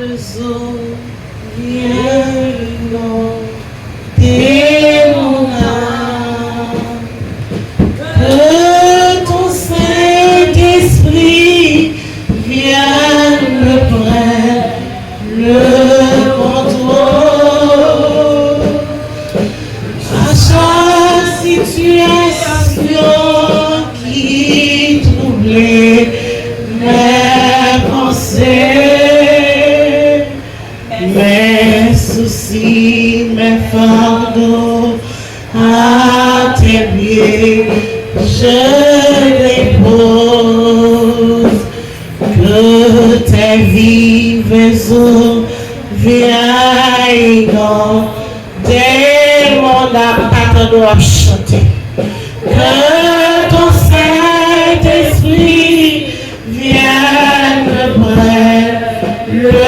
faisons bien dès mon âme. Que ton Saint-Esprit vienne me prendre le contrôle. À chaque situation qui troublait mes pensées, mes soucis, mes fardeaux, à tes pieds je les pose. Que tes vives eaux viennent inonder mon âme. Pas de chanter. Que ton Saint-Esprit vienne me prendre le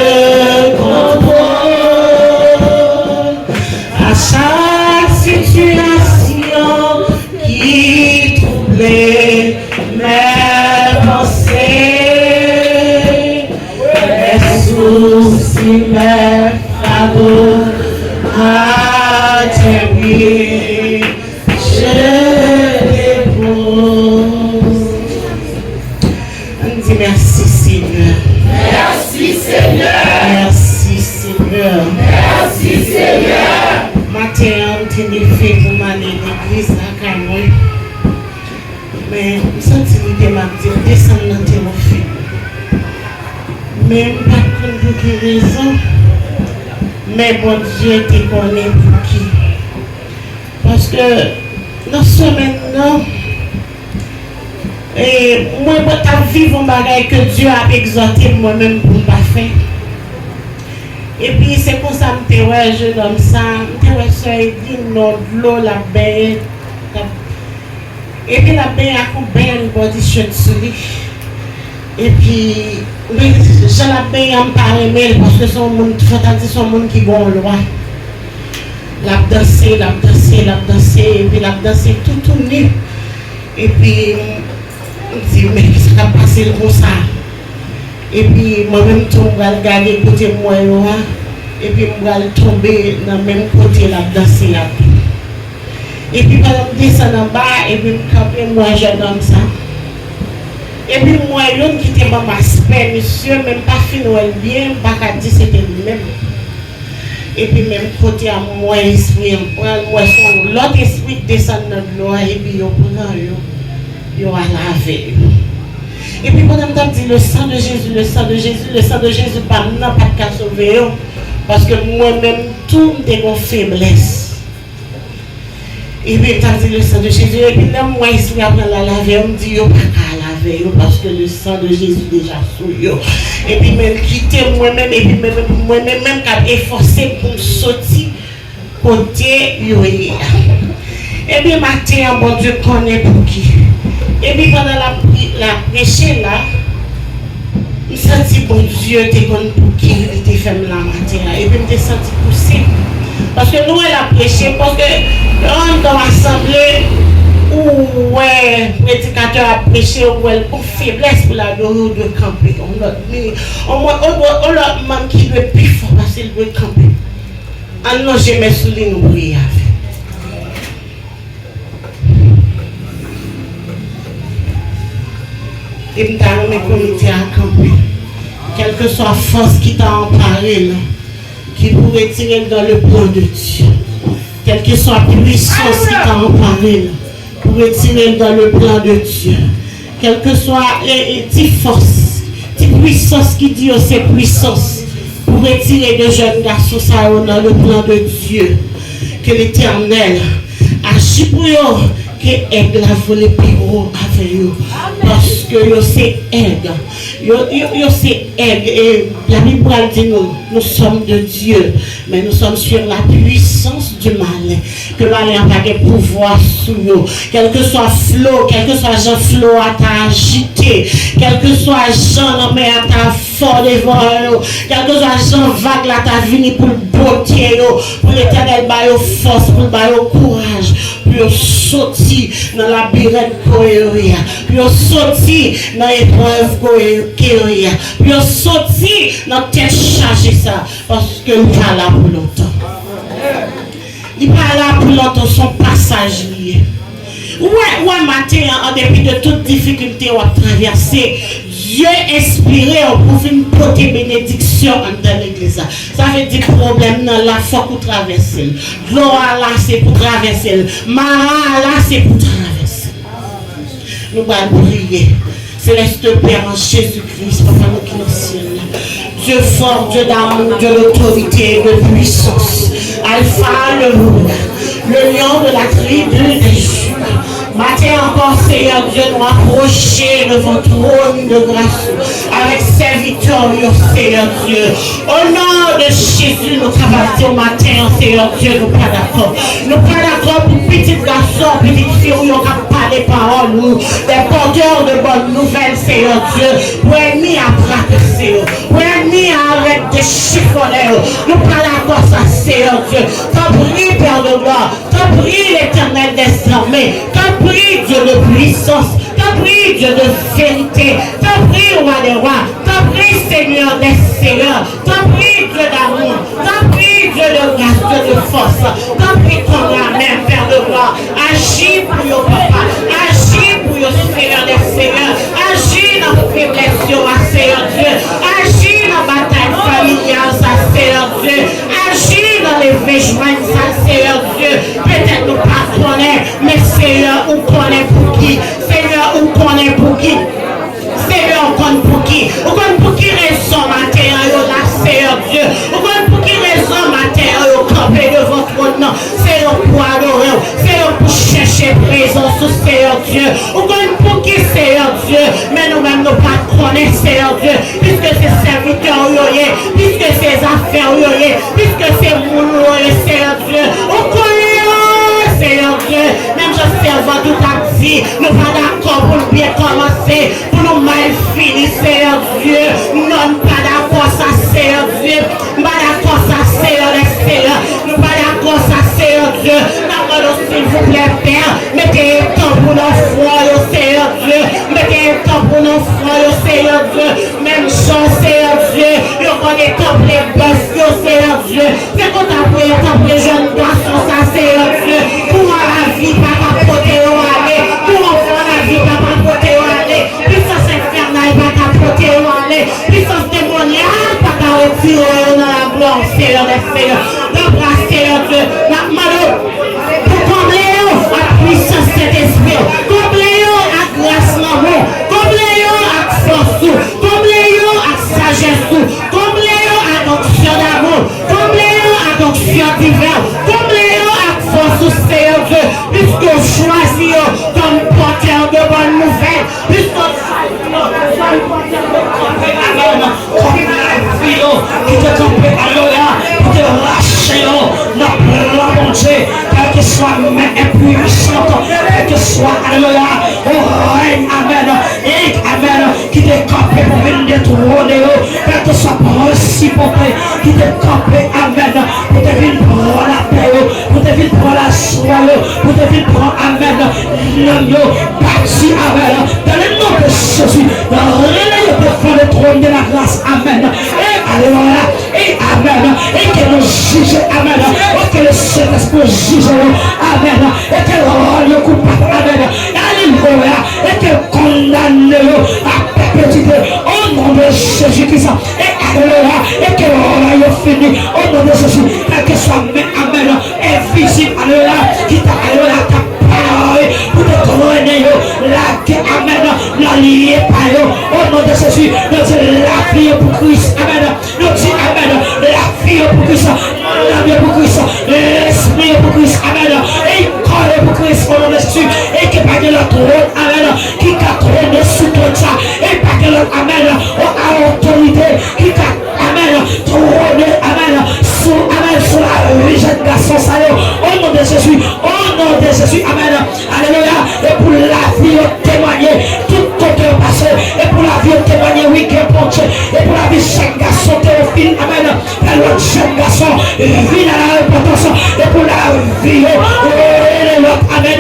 contrôle. À chaque situation qui troublait mes pensées, mes soucis, mes fardeaux, à tes pieds je les pose. On dit merci Seigneur. Merci Seigneur. Merci Seigneur. Merci Seigneur. Matin, on t'a fait pour m'aller à l'église à Cameroun. Mais je sens que je m'a dit, descendre dans tes filles. Mais je ne sais pas pour quelle raison. Mais bon Dieu te connaît pour qui. Parce que dans ce maintenant, et moi, je vais vivre un bagage que Dieu a exhorté moi-même pour ne pas faire. Et puis c'est pour ça que je suis jeune homme ça, je suis non de l'eau, la baie. Et puis la baie a une belle body shirt sur lui. Et puis, je la baie en parle parce que son monde, son monde qui gon loi. La danser, et puis la danser tout nu. Et puis, on dit, mais qu'est-ce qui a passé comme ça? Et puis, moi-même, je vais regarder côté moi, et puis je vais tomber dans le même côté, la danser. Et puis, quand je descends en bas, et puis je campe, moi, je donne ça. Et puis, moi, l'homme qui était mon aspect, monsieur, même pas fini bien, pas qu'à dire c'était lui-même. Et puis, même côté à moi, esprit, l'autre esprit descend dans l'eau, et puis, il a lavé. Et puis, quand on dit le sang de Jésus, le sang de Jésus, le sang de Jésus, pas de qu'à sauver, parce que moi-même, tout est mon faiblesse. Et puis, on dit le sang de Jésus, et puis, là, moi, esprit, après la laver, on me dit, pas qu'à laver, parce que le sang de Jésus déjà sous eux. Et puis, même quitter moi-même, et puis, moi-même, même qu'à efforcer pour me sortir, côté, et puis, matin, bon Dieu connaît pour qui. Et puis pendant la prêche là, je senti bon Dieu te connu pour qui il était fait la matin là. Et puis je me senti poussé. Parce que nous, elle a prêché, parce que on dans l'assemblée où ouais, le prédicateur a prêché, où elle pour faiblesse pour la donner de camper. On a même qui doit plus fort parce qu'il doit camper. Alors je me souviens nous prier avec. Et nous avons mes comités à camper. Quelle que soit la force qui t'a emparé, qui pourrait tirer dans le plan de Dieu. Quelle que soit la puissance qui t'a emparé, pourrait tirer dans le plan de Dieu. Quelle que soit les forces, les puissances qui disent ces puissances, pourrait tirer de jeunes garçons dans le plan de Dieu. Que l'Éternel agit pour eux. Que aide la volée plus haut avec eux. Parce que c'est aide. C'est aide. Et la Bible dit nous sommes de Dieu. Mais nous sommes sur la puissance du mal. Que le mal n'a pas de pouvoir sur nous. Quel que soit flot, quel que soit Jean flot à t'agiter. Quel que soit Jean mais à ta fort devant eux. Quel que soit Jean vague là ta vini pour le beauté. Pour l'éternel, bailler force, pour bailler courage. pour sortir dans la labyrinthe cohéria, pour sortir dans l'épreuve cohéria, pour sortir dans tête chargée ça, parce que nous pas là pour longtemps. Il n'est pas là pour longtemps, son passage lié. Ouais, matin, en dépit de toutes difficultés qu'on a traversées, Dieu inspiré pour une porter bénédiction dans l'église. Ça veut dire problème dans la foi pour traverser. Gloire là, c'est pour traverser. Mara là, c'est pour traverser. Nous allons prier. Céleste Père en Jésus-Christ, Papa nous qui nous ciel. Dieu fort, Dieu d'amour, Dieu d'autorité et de puissance. Alpha, le lion de la tribu des Judas. Matin encore, Seigneur Dieu, nous approcher de votre trône de grâce avec serviteurs, Seigneur Dieu. Au nom de Jésus, nous travaillons au matin, Seigneur Dieu, nous pas d'accord. Nous pas d'accord pour petits garçons, petites filles, où on n'a pas des paroles, nous, des porteurs de bonnes nouvelles, Seigneur Dieu. Pour ennemi à fracasser, pour ennemi à arrêter de chiffonner. Nous pas d'accord, ça, Seigneur Dieu. T'en prie, Père de gloire. T'en prie, l'Éternel des armées. T'en prie, Dieu de puissance. T'en prie, Dieu de vérité. T'en prie, roi des rois. T'en prie, Seigneur des seigneurs. T'en prie, Dieu d'amour. T'en prie, Dieu de grâce, Dieu de force. T'en prie, ton amen, Père de gloire. Agis pour your papa. Agis pour your Seigneur des seigneurs. Agis dans la faiblesse, Seigneur Dieu. Agis dans la bataille familiale, Seigneur Dieu. Agis dans les végements, Seigneur Dieu. Peut-être nous pas connaître, mais Seigneur, on connaît pour qui? Seigneur, on connaît pour qui? Seigneur, on connaît pour qui? On connaît pour qui raison matin, là, Seigneur Dieu. On connaît pour qui raison matin, camper devant votre nom. Seigneur, pour adorer. Seigneur, pour chercher présence, Seigneur Dieu. On connaît pour qui, Seigneur Dieu. Mais nous-mêmes, nous pas connaître, Seigneur Dieu. Puisque c'est serviteurs, puisque c'est affaires, puisque c'est mon Seigneur Dieu. On connaît, Seigneur Dieu. Même je servant tout à dit, nous pas d'accord pour bien commencer, pour nous mal finir, Seigneur Dieu. Non, pas d'accord, ça, Seigneur Dieu. Pas d'accord, ça, Seigneur les Seigneurs. Nous pas d'accord, ça, Seieur Dieu. Nous, s'il vous plaît, Père, mettez un temps pour nos foi, Seigneur Dieu. Mettez un temps pour nos foi, Seigneur Dieu. Même chose, Seieur Dieu. Nous connaissons temps pour les bœufs, Seieur Dieu. C'est qu'on t'a pris un temps pour les jeunes garçons, ça, Seieur Dieu. Pour la vie, pas capoter au aller. Pour enfant, la vie, pas capoter au aller. Puissance infernale, pas capoter au aller. Puissance démoniaque, pas retirer dans la gloire, Seigneur des Seigneurs. D'embrasser, Seieur Dieu. La malheur. Pour combler la puissance de l'esprit. Combler la grâce l'amour. Combler la force. Combler la sagesse. Combler la onction d'amour. Combler la onction divine. Combler la force, Seigneur Dieu. Puisque choisir comme porteur de bonnes nouvelles. Puisque choisir comme porteur de bonnes nouvelles. Comme la vie qui te campe à l'heure. Pour te lâcher notre volonté. Quel que soit main impuissante. Quel que soit alléluia. Oh règne, amen. Et amen. Qui te campe pour venir détrôner. Quel que soit principauté. Qui te campe, amen. Pour te venir prendre la paix. Pour te venir prendre la soie. Pour te venir prendre, amen. L'homme bâti, amen. Dans le nom de Jésus. Relève devant le trône de la grâce, amen. Et alléluia. Et amen. Et que nous juge, amen. Et que le Saint-Esprit juge, amen. Et que le coupable, amen. Alléluia. Et que condamne à perpétuité au nom de Jésus-Christ. Et alléluia. Et que le fini au nom de Jésus. Quel que soit, amen. Invisible, alléluia. Qui t'a, alléluia, ta parole. Pour te donner la amen. La liée par eux. Au nom de Jésus. Nous disons la vie pour Christ, amen. Nous disons, amen. La vie pour Christ. La vie pour Christ. L'esprit pour Christ, amen. Et corps pour Christ, au nom de Jésus. Et que pas de la trône, amen. Qui a trôné sous tout ça. Et pas de l'autre, amen. À autorité. Qui a, amen. Trôné, amen. Sous, amen. Sous la vie jeune garçon, salaire. Au nom de Jésus. Au nom de Jésus, amen. Alléluia. Et pour la vie témoigner. Tout côté passé. Et pour la vie témoigner, oui, qui est ponché. Et pour la vie jeune garçon, Théophile, amen. Et l'autre jeune garçon, vie à la repentance. Et pour la vie, l'autre, amen.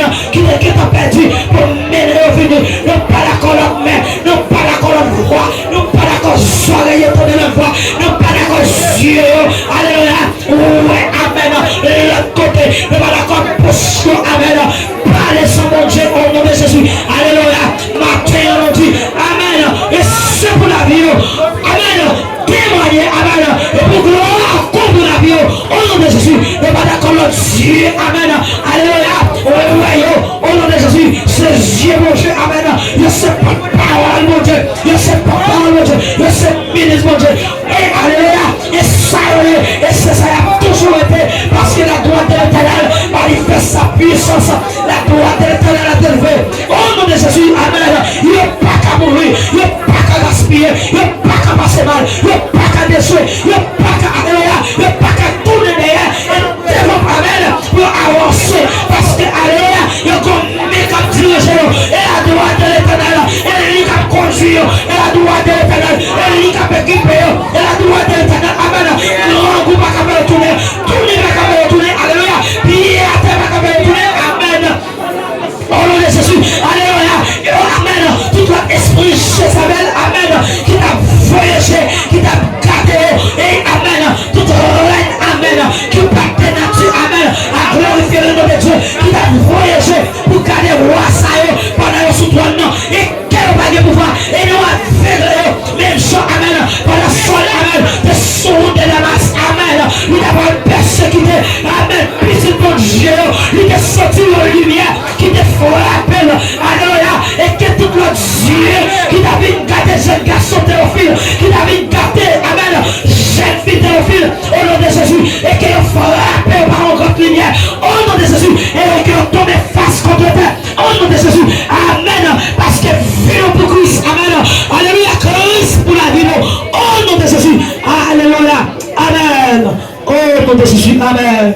Saint-Esprit pour mener au venir. Nous pas d'accord l'autre main, nous pas d'accord l'autre voix, nous pas d'accord soleil pour de la voix, nous pas d'accord Dieu. Alléluia. Ouais, amen. L'autre côté, nous pas d'accord posture, amen. Parlez sans mon Dieu au nom de Jésus. Alléluia. Matin, on dit, amen. Et c'est pour la vie. Amen. Témoigner, amen. Et pour gloire, comme la vie. Au nom de Jésus. Nous pas d'accord l'autre Dieu, amen. Alléluia. Au nom de Jésus. C'est Dieu, mon Dieu, amen. Je sais pas parole, mon Dieu. Je sais pas parole, mon Dieu. Je sais ministre, mon Dieu. Et alléluia. Et ça, et c'est ça a toujours été. Parce que la droite de l'éternel manifeste sa puissance. La droite de l'éternel a élevé. Au nom de Jésus, amen. Il n'y a pas qu'à mourir. Il n'y a pas qu'à gaspiller. Il n'y a pas qu'à passer mal. Il n'y a pas qu'à détruire. Il n'y a pas qu'à alléluia. Il n'y a pas qu'à tourner derrière. Et nous développons, amen, pour avancer. Parce que alléluia, il y a comme mécanique diriger. Et la droite de l'éternel. Et lui qui a conduit. Et la droite de l'éternel. Et lui qui a équipé. Et la droite de l'éternel. Amen. Non, vous ne pouvez pas retourner. Tournez pas qu'à retourner. Alléluia. Puis à terre pas qu'à retourner. Amen. Au nom de Jésus. Alléluia. Amen. Tout votre esprit Jézabel. Amen. Qui t'a voyagé. Qui t'a gardé. Et amen. Toute reine. Amen. Qui part de nature. Amen. À glorifier le nom de Dieu. Qui t'a voyagé pour garder roi ça pendant le sous-trône. Et quel va le pouvoir. Et nous avons même chose. Amen. Par la folle. Amen. De son de la masse. Amen. Nous avons persécuté. Amen. Puis mon Dieu. Il est sorti en lumière. Qui te frappé. Alléluia. Et que tout le Dieu. Qui t'a vu gâter jeune garçon Théophile. Qui t'a vu gâter. Amen. Jeune fille Théophile. Au nom de Jésus. Et qui a frappé par une grande lumière. Au nom de Jésus. Et qui a tombé face contre terre. Au nom de Jésus. Amen. Parce que vivons pour Christ. Amen. Alléluia. Christ pour la vie. Au nom de Jésus. Alléluia. Amen. Au nom de Jésus. Amen.